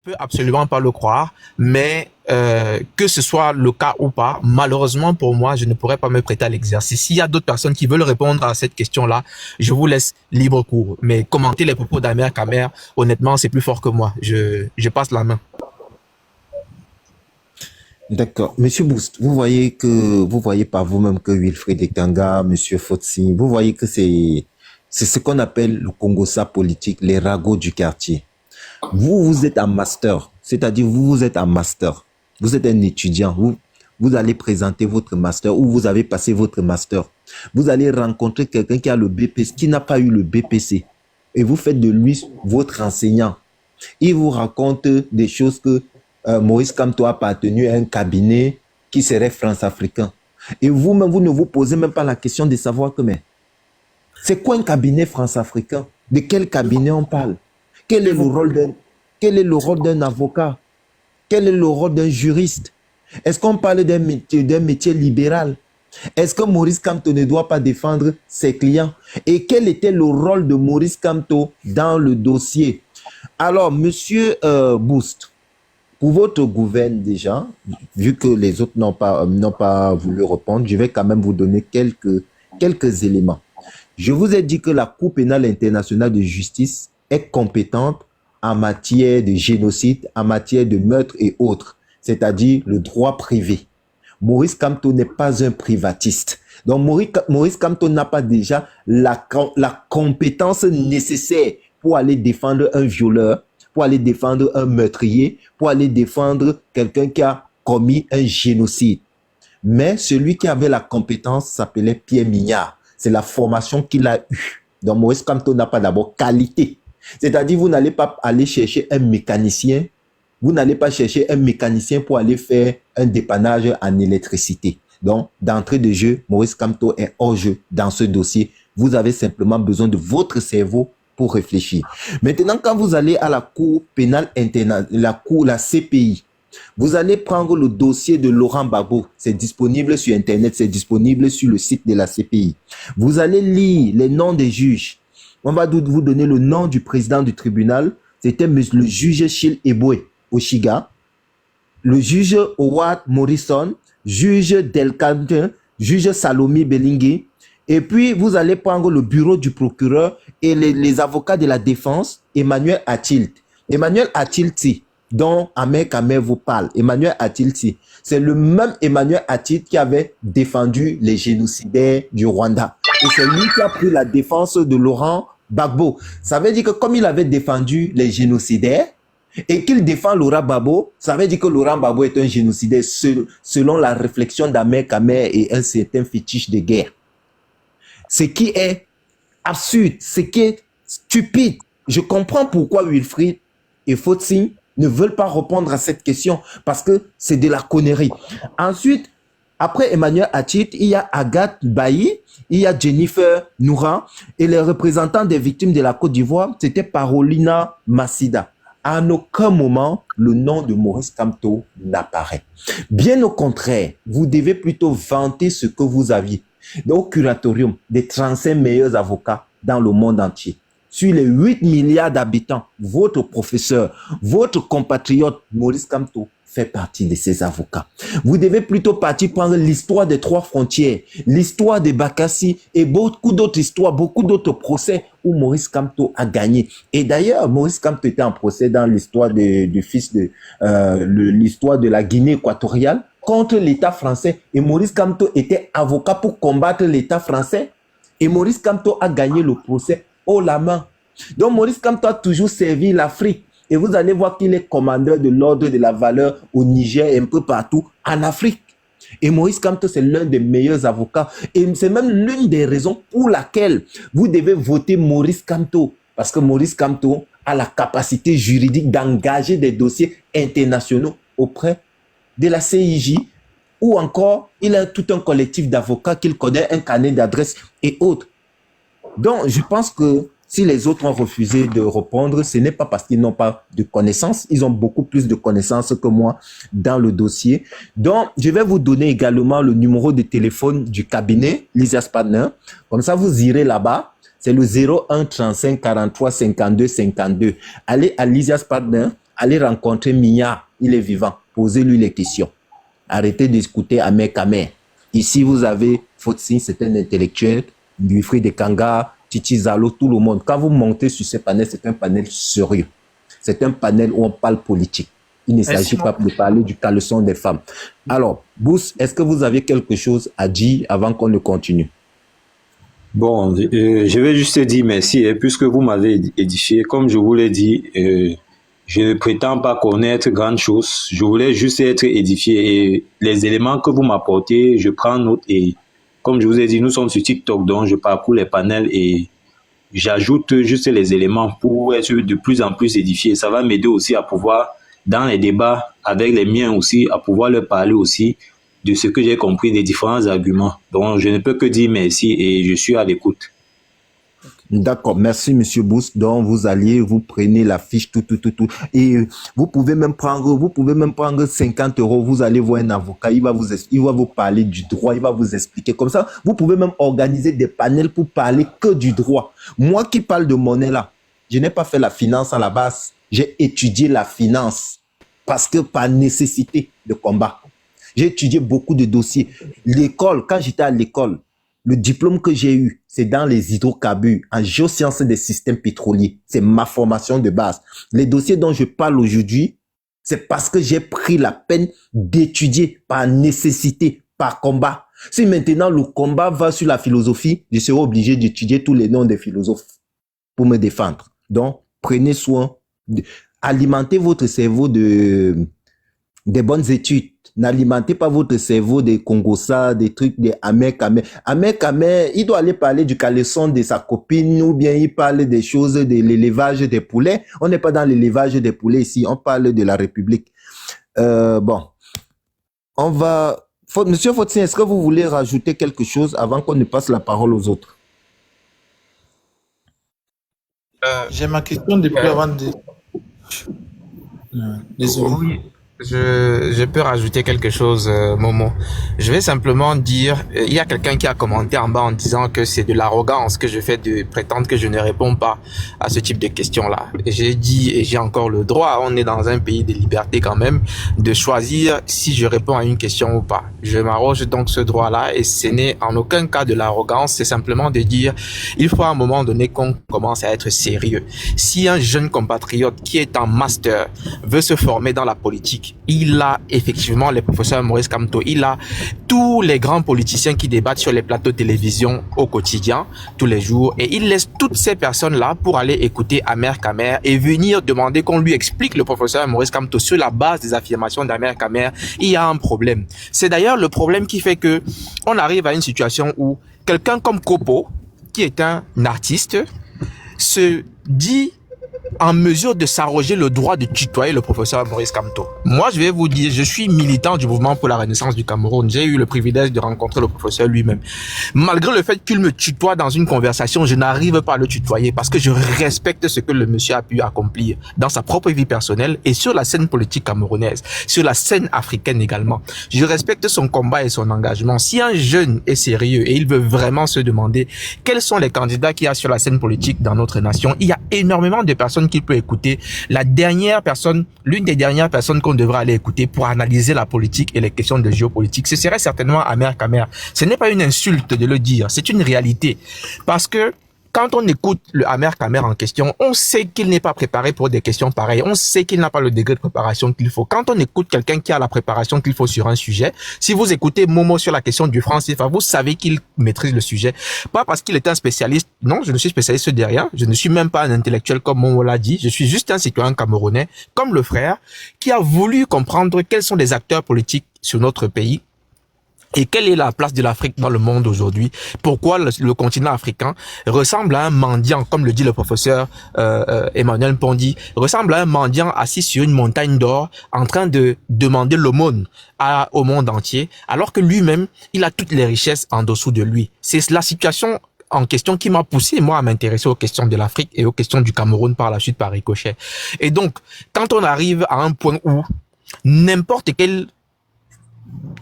Peux absolument pas le croire, mais que ce soit le cas ou pas, malheureusement pour moi, je ne pourrais pas me prêter à l'exercice. S'il y a d'autres personnes qui veulent répondre à cette question-là, je vous laisse libre cours. Mais commenter les propos d'Amer Kamer, honnêtement, c'est plus fort que moi. Je passe la main. D'accord. Monsieur Boost, vous voyez par vous-même que Wilfried Ekanga, Monsieur Fotsi, vous voyez que c'est ce qu'on appelle le Congossa politique, les ragots du quartier. Vous êtes un master, c'est-à-dire vous êtes un master. Vous êtes un étudiant, vous allez présenter votre master ou vous avez passé votre master. Vous allez rencontrer quelqu'un qui a le BPC, qui n'a pas eu le BPC. Et vous faites de lui votre enseignant. Il vous raconte des choses que Maurice Kamto a appartenu à un cabinet qui serait France-Africain. Et vous-même, vous ne vous posez même pas la question de savoir que, mais, c'est quoi un cabinet France-Africain? De quel cabinet on parle? Quel est le rôle d'un avocat? Quel est le rôle d'un juriste? Est-ce qu'on parle d'un métier libéral? Est-ce que Maurice Kamto ne doit pas défendre ses clients? Et quel était le rôle de Maurice Kamto dans le dossier? Alors, monsieur Boost, pour votre gouverne déjà, vu que les autres n'ont pas voulu répondre, je vais quand même vous donner quelques éléments. Je vous ai dit que la Cour pénale internationale de justice est compétente en matière de génocide, en matière de meurtre et autres, c'est-à-dire le droit privé. Maurice Kamto n'est pas un privatiste. Donc Maurice Kamto n'a pas déjà la compétence nécessaire pour aller défendre un violeur, pour aller défendre un meurtrier, pour aller défendre quelqu'un qui a commis un génocide. Mais celui qui avait la compétence s'appelait Pierre Mignard. C'est la formation qu'il a eue. Donc Maurice Kamto n'a pas d'abord qualité. C'est-à-dire vous n'allez pas aller chercher un mécanicien, vous n'allez pas chercher un mécanicien pour aller faire un dépannage en électricité. Donc d'entrée de jeu, Maurice Kamto est hors jeu dans ce dossier. Vous avez simplement besoin de votre cerveau pour réfléchir. Maintenant, quand vous allez à la Cour pénale internationale, la CPI, vous allez prendre le dossier de Laurent Gbagbo. C'est disponible sur Internet, c'est disponible sur le site de la CPI. Vous allez lire les noms des juges. On va vous donner le nom du président du tribunal. C'était le juge Chil Eboué Oshiga, le juge Howard Morrison, juge Delcantin, juge Salomé Belingui. Et puis, vous allez prendre le bureau du procureur et les avocats de la défense, Emmanuel Atilt. Emmanuel Atilti, dont Amer Kamer vous parle. Emmanuel Atilti, c'est le même Emmanuel Atilt qui avait défendu les génocidaires du Rwanda. Et c'est lui qui a pris la défense de Laurent Gbagbo. Ça veut dire que comme il avait défendu les génocidaires, et qu'il défend Laurent Gbagbo, ça veut dire que Laurent Gbagbo est un génocidaire selon la réflexion d'Amer Kamer et un certain fétiche de guerre. Ce qui est absurde, ce qui est stupide. Je comprends pourquoi Wilfried et Fotsi ne veulent pas répondre à cette question, parce que c'est de la connerie. Ensuite, après Emmanuel Atit, il y a Agathe Bailly, il y a Jennifer Noura, et les représentants des victimes de la Côte d'Ivoire, c'était Parolina Massida. À aucun moment, le nom de Maurice Kamto n'apparaît. Bien au contraire, vous devez plutôt vanter ce que vous aviez. Au curatorium, des 35 meilleurs avocats dans le monde entier. Sur les 8 milliards d'habitants, votre professeur, votre compatriote Maurice Kamto fait partie de ces avocats. Vous devez plutôt partir prendre l'histoire des 3 frontières, l'histoire de Bakassi et beaucoup d'autres histoires, beaucoup d'autres procès où Maurice Kamto a gagné. Et d'ailleurs, Maurice Kamto était en procès dans l'histoire du fils de l'histoire de la Guinée équatoriale contre l'État français. Et Maurice Kamto était avocat pour combattre l'État français. Et Maurice Kamto a gagné le procès haut la main. Donc Maurice Kamto a toujours servi l'Afrique. Et vous allez voir qu'il est commandeur de l'ordre de la valeur au Niger et un peu partout en Afrique. Et Maurice Kamto, c'est l'un des meilleurs avocats. Et c'est même l'une des raisons pour laquelle vous devez voter Maurice Kamto. Parce que Maurice Kamto a la capacité juridique d'engager des dossiers internationaux auprès de la CIJ, ou encore il a tout un collectif d'avocats qu'il connaît, un carnet d'adresses et autres. Donc, je pense que si les autres ont refusé de répondre, ce n'est pas parce qu'ils n'ont pas de connaissances. Ils ont beaucoup plus de connaissances que moi dans le dossier. Donc, je vais vous donner également le numéro de téléphone du cabinet, Lysias Partner. Comme ça, vous irez là-bas. C'est le 01 35 43 52 52. Allez à Lysias Partner. Allez rencontrer Minya, il est vivant. Posez-lui les questions. Arrêtez d'écouter Ahmed Kamer. Ici, vous avez Fotsi, c'est un intellectuel, Wilfried Ekanga, Titi Zalo, tout le monde. Quand vous montez sur ce panel, c'est un panel sérieux. C'est un panel où on parle politique. Il ne s'agit pas de parler du caleçon des femmes. Alors, Bous, est-ce que vous avez quelque chose à dire avant qu'on ne continue? Bon, je vais juste dire merci, puisque vous m'avez édifié. Comme je vous l'ai dit, je ne prétends pas connaître grande chose. Je voulais juste être édifié. Et les éléments que vous m'apportez, je prends note. Et comme je vous ai dit, nous sommes sur TikTok, donc je parcours les panels et j'ajoute juste les éléments pour être de plus en plus édifié. Ça va m'aider aussi à pouvoir, dans les débats avec les miens aussi, à pouvoir leur parler aussi de ce que j'ai compris des différents arguments. Donc, je ne peux que dire merci et je suis à l'écoute. D'accord, merci Monsieur Bous. Donc vous alliez, vous prenez la fiche, tout. Et vous pouvez même prendre 50 €. Vous allez voir un avocat, il va vous parler du droit, il va vous expliquer. Comme ça, vous pouvez même organiser des panels pour parler que du droit. Moi qui parle de monnaie là, je n'ai pas fait la finance à la base. J'ai étudié la finance parce que par nécessité de combat. J'ai étudié beaucoup de dossiers. L'école, quand j'étais à l'école, le diplôme que j'ai eu, c'est dans les hydrocarbures, en géosciences des systèmes pétroliers. C'est ma formation de base. Les dossiers dont je parle aujourd'hui, c'est parce que j'ai pris la peine d'étudier par nécessité, par combat. Si maintenant le combat va sur la philosophie, je serai obligé d'étudier tous les noms des philosophes pour me défendre. Donc, prenez soin, alimentez votre cerveau des bonnes études. N'alimentez pas votre cerveau des Congossa, des trucs des Ahmed Kamer. Ahmed Kamer, il doit aller parler du caleçon de sa copine ou bien il parle des choses de l'élevage des poulets. On n'est pas dans l'élevage des poulets ici, on parle de la République. Bon, on va... Monsieur Fotsin, est-ce que vous voulez rajouter quelque chose avant qu'on ne passe la parole aux autres? J'ai ma question depuis avant de... Désolé. Oui, je peux rajouter quelque chose, Momo. Je vais simplement dire, il y a quelqu'un qui a commenté en bas en disant que c'est de l'arrogance que je fais de prétendre que je ne réponds pas à ce type de questions-là. Et j'ai dit, et j'ai encore le droit, on est dans un pays de liberté quand même, de choisir si je réponds à une question ou pas. Je m'arroge donc ce droit-là et ce n'est en aucun cas de l'arrogance, c'est simplement de dire, il faut à un moment donné qu'on commence à être sérieux. Si un jeune compatriote qui est en master veut se former dans la politique, il a effectivement les professeurs Maurice Kamto, il a tous les grands politiciens qui débattent sur les plateaux de télévision au quotidien, tous les jours, et il laisse toutes ces personnes-là pour aller écouter Ahmed Kamer et venir demander qu'on lui explique le professeur Maurice Kamto sur la base des affirmations d'Ahmed Kamer. Il y a un problème. C'est d'ailleurs le problème qui fait que on arrive à une situation où quelqu'un comme Kopo, qui est un artiste, se dit en mesure de s'arroger le droit de tutoyer le professeur Maurice Kamto. Moi, je vais vous dire, je suis militant du mouvement pour la renaissance du Cameroun. J'ai eu le privilège de rencontrer le professeur lui-même. Malgré le fait qu'il me tutoie dans une conversation, je n'arrive pas à le tutoyer parce que je respecte ce que le monsieur a pu accomplir dans sa propre vie personnelle et sur la scène politique camerounaise, sur la scène africaine également. Je respecte son combat et son engagement. Si un jeune est sérieux et il veut vraiment se demander quels sont les candidats qu'il y a sur la scène politique dans notre nation, il y a énormément de personnes qu'il peut écouter. L'une des dernières personnes qu'on devrait aller écouter pour analyser la politique et les questions de géopolitique, ce serait certainement Ahmed Kamer. Ce n'est pas une insulte de le dire, c'est une réalité. Parce que quand on écoute le Ahmed Kamer en question, on sait qu'il n'est pas préparé pour des questions pareilles. On sait qu'il n'a pas le degré de préparation qu'il faut. Quand on écoute quelqu'un qui a la préparation qu'il faut sur un sujet, si vous écoutez Momo sur la question du franc CFA, vous savez qu'il maîtrise le sujet. Pas parce qu'il est un spécialiste. Non, je ne suis spécialiste de rien. Je ne suis même pas un intellectuel comme Momo l'a dit. Je suis juste un citoyen camerounais, comme le frère, qui a voulu comprendre quels sont les acteurs politiques sur notre pays. Et quelle est la place de l'Afrique dans le monde aujourd'hui? Pourquoi le continent africain ressemble à un mendiant, comme le dit le professeur Emmanuel Pondi, ressemble à un mendiant assis sur une montagne d'or en train de demander l'aumône au monde entier, alors que lui-même, il a toutes les richesses en dessous de lui. C'est la situation en question qui m'a poussé, moi, à m'intéresser aux questions de l'Afrique et aux questions du Cameroun par la suite, par ricochet. Et donc, quand on arrive à un point où n'importe quel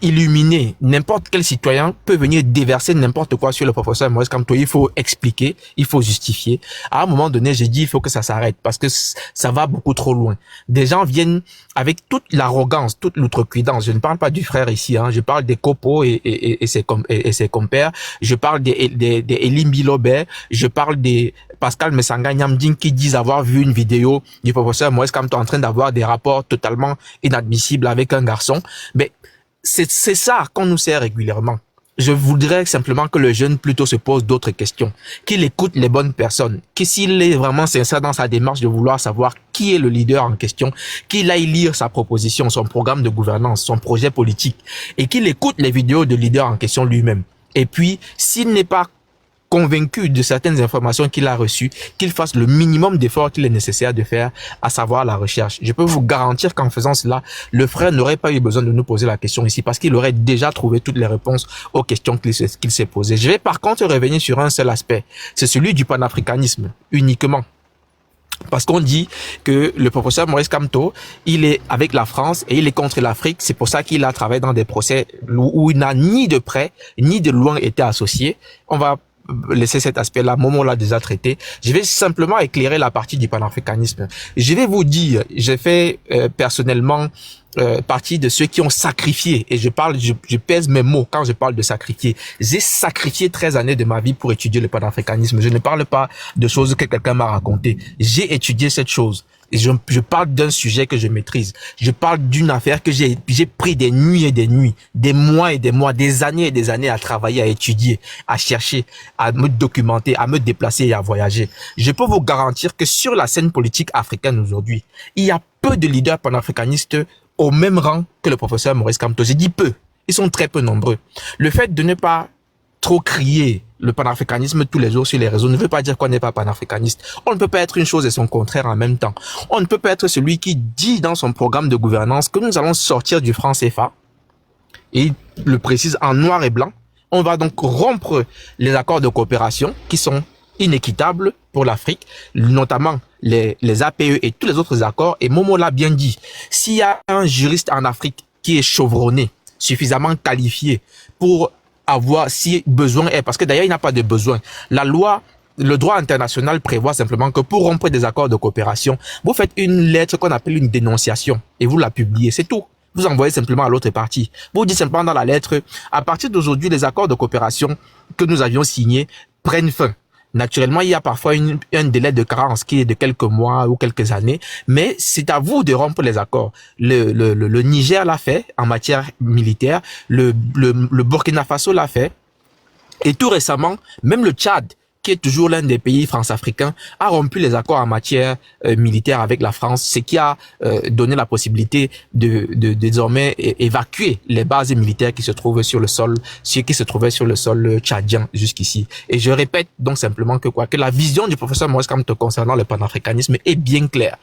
illuminer n'importe quel citoyen peut venir déverser n'importe quoi sur le professeur Maurice Kamto. Il faut expliquer, il faut justifier. À un moment donné, j'ai dit il faut que ça s'arrête parce que ça va beaucoup trop loin. Des gens viennent avec toute l'arrogance, toute l'outrecuidance. Je ne parle pas du frère ici, hein. Je parle des Kopo et ses compères. Je parle des Elim Bilobert. Je parle des Pascal Messanga Nyamding qui disent avoir vu une vidéo du professeur Maurice Kamto en train d'avoir des rapports totalement inadmissibles avec un garçon. Mais c'est ça qu'on nous sert régulièrement. Je voudrais simplement que le jeune plutôt se pose d'autres questions, qu'il écoute les bonnes personnes, que s'il est vraiment sincère dans sa démarche de vouloir savoir qui est le leader en question, qu'il aille lire sa proposition, son programme de gouvernance, son projet politique, et qu'il écoute les vidéos de leader en question lui-même. Et puis, s'il n'est pas convaincu de certaines informations qu'il a reçues, qu'il fasse le minimum d'efforts qu'il est nécessaire de faire, à savoir la recherche. Je peux vous garantir qu'en faisant cela, le frère n'aurait pas eu besoin de nous poser la question ici parce qu'il aurait déjà trouvé toutes les réponses aux questions qu'il s'est posées. Je vais par contre revenir sur un seul aspect. C'est celui du panafricanisme, uniquement. Parce qu'on dit que le professeur Maurice Kamto, il est avec la France et il est contre l'Afrique. C'est pour ça qu'il a travaillé dans des procès où il n'a ni de près ni de loin été associé. On va laisser cet aspect-là, Momo l'a déjà traité. Je vais simplement éclairer la partie du panafricanisme. Je vais vous dire, j'ai fait personnellement partie de ceux qui ont sacrifié, et je pèse mes mots quand je parle de sacrifier. J'ai sacrifié 13 années de ma vie pour étudier le panafricanisme. Je ne parle pas de choses que quelqu'un m'a racontées. J'ai étudié cette chose. Je parle d'un sujet que je maîtrise. Je parle d'une affaire que j'ai pris des nuits et des nuits, des mois et des mois, des années et des années à travailler, à étudier, à chercher, à me documenter, à me déplacer et à voyager. Je peux vous garantir que sur la scène politique africaine aujourd'hui, il y a peu de leaders panafricanistes au même rang que le professeur Maurice Kamto. J'ai dit peu. Ils sont très peu nombreux. Le fait de ne pas trop crier le panafricanisme tous les jours sur les réseaux ne veut pas dire qu'on n'est pas panafricaniste. On ne peut pas être une chose et son contraire en même temps. On ne peut pas être celui qui dit dans son programme de gouvernance que nous allons sortir du franc CFA, et il le précise en noir et blanc. On va donc rompre les accords de coopération qui sont inéquitables pour l'Afrique, notamment les APE et tous les autres accords. Et Momo l'a bien dit, s'il y a un juriste en Afrique qui est chevronné, suffisamment qualifié pour avoir, si besoin est, parce que d'ailleurs il n'a pas de besoin. La loi, le droit international prévoit simplement que pour rompre des accords de coopération, vous faites une lettre qu'on appelle une dénonciation et vous la publiez, c'est tout. Vous envoyez simplement à l'autre partie. Vous dites simplement dans la lettre, à partir d'aujourd'hui, les accords de coopération que nous avions signés prennent fin. Naturellement, il y a parfois un délai de carence qui est de quelques mois ou quelques années, mais c'est à vous de rompre les accords. Le Niger l'a fait en matière militaire, le Burkina Faso l'a fait, et tout récemment, même le Tchad, qui est toujours l'un des pays france-africains, a rompu les accords en matière militaire avec la France, ce qui a donné la possibilité de désormais évacuer les bases militaires qui se trouvent sur le sol, ceux qui se trouvaient sur le sol tchadien jusqu'ici. Et je répète donc simplement que la vision du professeur Maurice Kamto concernant le panafricanisme est bien claire.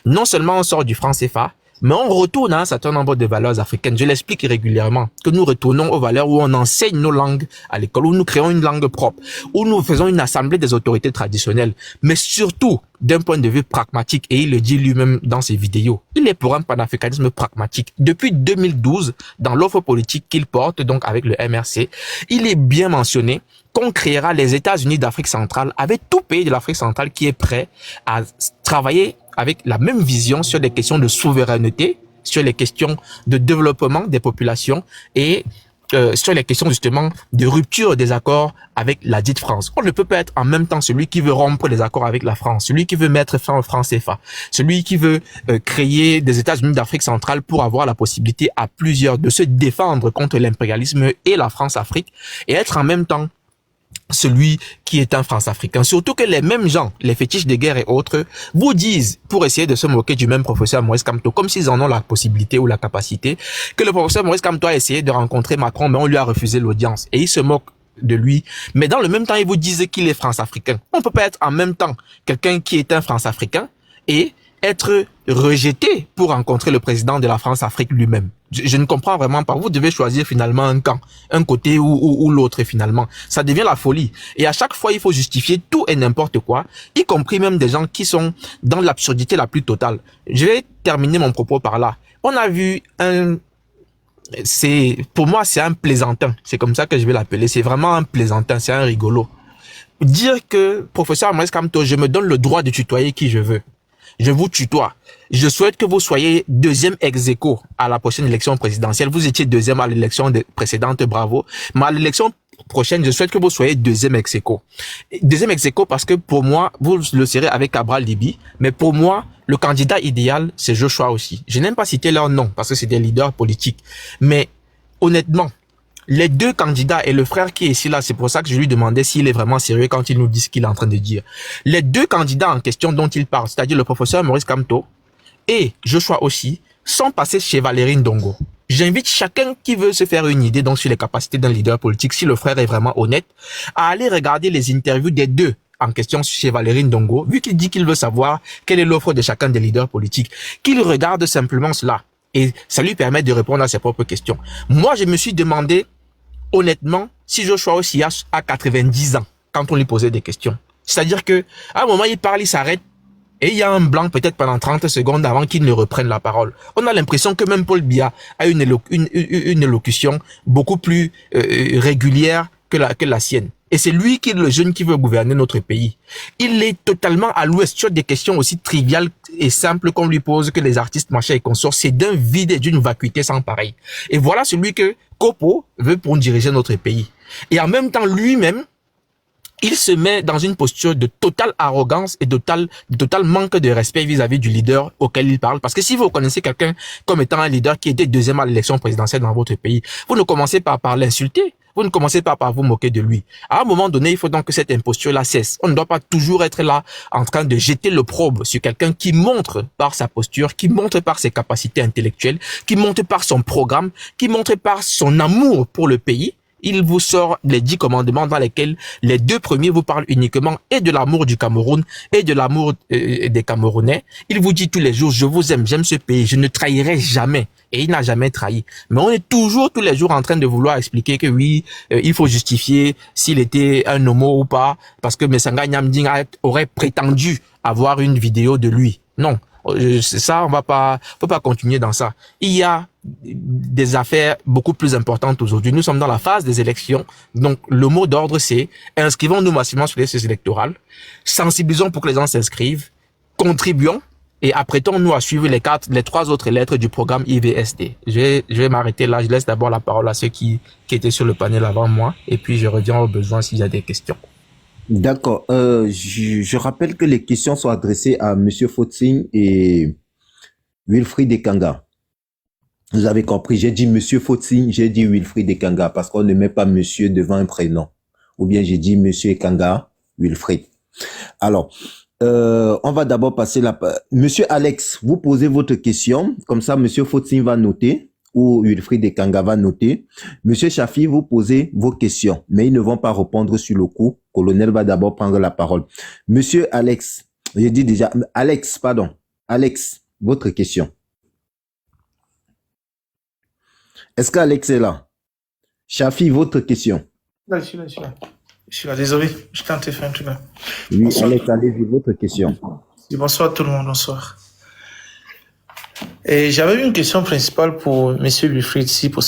Non seulement on sort du franc CFA, mais on retourne à un certain nombre de valeurs africaines. Je l'explique régulièrement, que nous retournons aux valeurs où on enseigne nos langues à l'école, où nous créons une langue propre, où nous faisons une assemblée des autorités traditionnelles, mais surtout d'un point de vue pragmatique, et il le dit lui-même dans ses vidéos. Il est pour un panafricanisme pragmatique. Depuis 2012, dans l'offre politique qu'il porte, donc avec le MRC, il est bien mentionné qu'on créera les États-Unis d'Afrique centrale avec tout pays de l'Afrique centrale qui est prêt à travailler avec la même vision sur les questions de souveraineté, sur les questions de développement des populations et sur les questions justement de rupture des accords avec la dite France. On ne peut pas être en même temps celui qui veut rompre les accords avec la France, celui qui veut mettre fin au franc CFA, celui qui veut créer des États-Unis d'Afrique centrale pour avoir la possibilité à plusieurs de se défendre contre l'impérialisme et la France-Afrique, et être en même temps celui qui est un France-africain. Surtout que les mêmes gens, les fétiches de guerre et autres, vous disent, pour essayer de se moquer du même professeur Maurice Kamto, comme s'ils en ont la possibilité ou la capacité, que le professeur Maurice Kamto a essayé de rencontrer Macron, mais on lui a refusé l'audience. Et ils se moquent de lui. Mais dans le même temps, ils vous disent qu'il est France-africain. On ne peut pas être en même temps quelqu'un qui est un France-africain et être rejeté pour rencontrer le président de la France-Afrique lui-même. Je ne comprends vraiment pas. Vous devez choisir finalement un camp, un côté ou l'autre finalement. Ça devient la folie. Et à chaque fois, il faut justifier tout et n'importe quoi, y compris même des gens qui sont dans l'absurdité la plus totale. Je vais terminer mon propos par là. On a vu pour moi, c'est un plaisantin. C'est comme ça que je vais l'appeler. C'est vraiment un plaisantin. C'est un rigolo. Dire que, professeur Maurice Kamto, je me donne le droit de tutoyer qui je veux. Je vous tutoie. Je souhaite que vous soyez deuxième ex-aequo à la prochaine élection présidentielle. Vous étiez deuxième à l'élection précédente, bravo. Mais à l'élection prochaine, je souhaite que vous soyez deuxième ex-aequo. Deuxième ex-aequo parce que pour moi, vous le serez avec Cabral Libi, mais pour moi, le candidat idéal, c'est Joshua aussi. Je n'aime pas citer leur nom parce que c'est des leaders politiques. Mais honnêtement, les deux candidats et le frère qui est ici là, c'est pour ça que je lui demandais s'il est vraiment sérieux quand il nous dit ce qu'il est en train de dire. Les deux candidats en question dont il parle, c'est-à-dire le professeur Maurice Kamto et Joshua aussi, sont passés chez Valérie Ndongo. J'invite chacun qui veut se faire une idée donc sur les capacités d'un leader politique, si le frère est vraiment honnête, à aller regarder les interviews des deux en question chez Valérie Ndongo, vu qu'il dit qu'il veut savoir quelle est l'offre de chacun des leaders politiques, qu'il regarde simplement cela. Et ça lui permet de répondre à ses propres questions. Moi, je me suis demandé, honnêtement, si Joshua aussi a 90 ans, quand on lui posait des questions. C'est-à-dire que, à un moment, il parle, il s'arrête, et il y a un blanc peut-être pendant 30 secondes avant qu'il ne reprenne la parole. On a l'impression que même Paul Biya a une élocution beaucoup plus régulière que la sienne. Et c'est lui qui est le jeune qui veut gouverner notre pays. Il est totalement à l'ouest sur des questions aussi triviales et simples qu'on lui pose que les artistes machins et consorts. C'est d'un vide et d'une vacuité sans pareil. Et voilà celui que Kopo veut pour diriger notre pays. Et en même temps, lui-même, il se met dans une posture de totale arrogance et de total manque de respect vis-à-vis du leader auquel il parle. Parce que si vous connaissez quelqu'un comme étant un leader qui était deuxième à l'élection présidentielle dans votre pays, vous ne commencez pas par l'insulter. Vous ne commencez pas par vous moquer de lui. À un moment donné, il faut donc que cette imposture-là cesse. On ne doit pas toujours être là en train de jeter l'opprobre sur quelqu'un qui montre par sa posture, qui montre par ses capacités intellectuelles, qui montre par son programme, qui montre par son amour pour le pays. Il vous sort les 10 commandements dans lesquels les deux premiers vous parlent uniquement et de l'amour du Cameroun et de l'amour des Camerounais. Il vous dit tous les jours, je vous aime, j'aime ce pays, je ne trahirai jamais. Et il n'a jamais trahi. Mais on est toujours tous les jours en train de vouloir expliquer que oui, il faut justifier s'il était un homo ou pas, parce que Messanga Nyamding aurait prétendu avoir une vidéo de lui. Non. Ça, on peut pas continuer dans ça. Il y a des affaires beaucoup plus importantes aujourd'hui. Nous sommes dans la phase des élections. Donc, le mot d'ordre, c'est inscrivons-nous massivement sur les listes électorales, sensibilisons pour que les gens s'inscrivent, contribuons et apprêtons-nous à suivre les 3 autres lettres du programme IVSD. Je vais m'arrêter là. Je laisse d'abord la parole à ceux qui étaient sur le panel avant moi et puis je reviens au besoin s'il y a des questions. D'accord. Je rappelle que les questions sont adressées à Monsieur Fotsing et Wilfried Ekanga. Vous avez compris, j'ai dit Monsieur Fotsing, j'ai dit Wilfried Ekanga parce qu'on ne met pas Monsieur devant un prénom. Ou bien j'ai dit Monsieur Ekanga, Wilfried. Alors, on va d'abord passer Monsieur Alex, vous posez votre question, comme ça Monsieur Fotsing va noter. Ou Wilfried Ekanga va noter. Monsieur Chafi, vous posez vos questions, mais ils ne vont pas répondre sur le coup. Colonel va d'abord prendre la parole. Monsieur Alex, j'ai dit déjà, Alex, votre question. Est-ce qu'Alex est là? Chafi, votre question. Là, je suis là, désolé, je tentais de faire un truc là. Oui, Bonsoir. Alex, allez-y, votre question. Bonsoir tout le monde, bonsoir. Et j'avais une question principale pour Monsieur Wilfried, si possible.